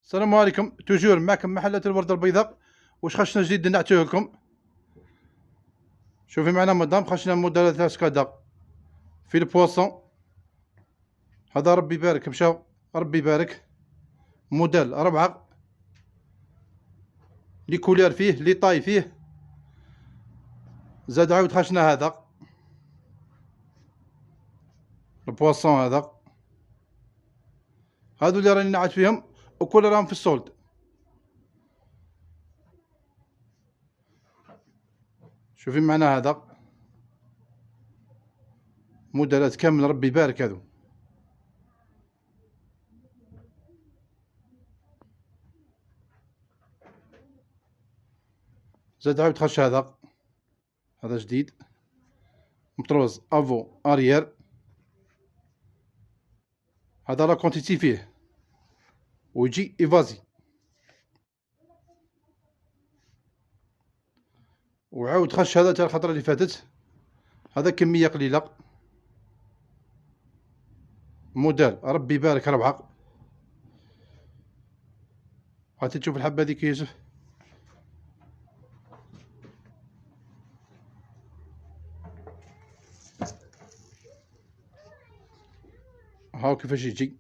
السلام عليكم. توجور معكم محلات الوردة البيضاء. واش خشنا جديد نعطيه لكم؟ شوفي معنا مدام، خشنا موديلات كذا في البواسون. هذا ربي يبارك، مشى ربي يبارك. موديل 4 لي كولير فيه، لي طاي فيه. زاد عاود خشنا هذا البواسون. هادو اللي راني نعت فيهم وكل راهم في السولد. شوفي معنا هذا موديلات كامل ربي يبارك. هذو زاد عاود خش هذا جديد مطروز افو اريير. هذا لا كونتيتي فيه ويجي ايفازي. وعاود خش هذا تاع الخطره اللي فاتت، هذا كميه قليله. موديل ربي يبارك 4. عاد تشوف الحبه هذيك يوسف، هاو كيفاش يجي.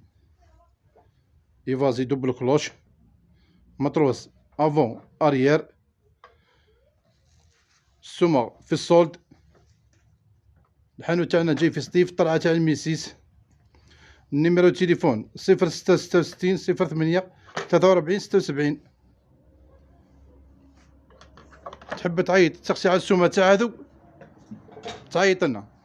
ايفازي دوبل كلوش مطروس افون اريير. السومه في السولد. الحانوت تاعنا جاي في سطيف، طلعه تاع الميسيس. النيميرو تليفون 0666 08 43 76. تحب تعيط تسقسي على السومه تاع هذو، تعيط لنا.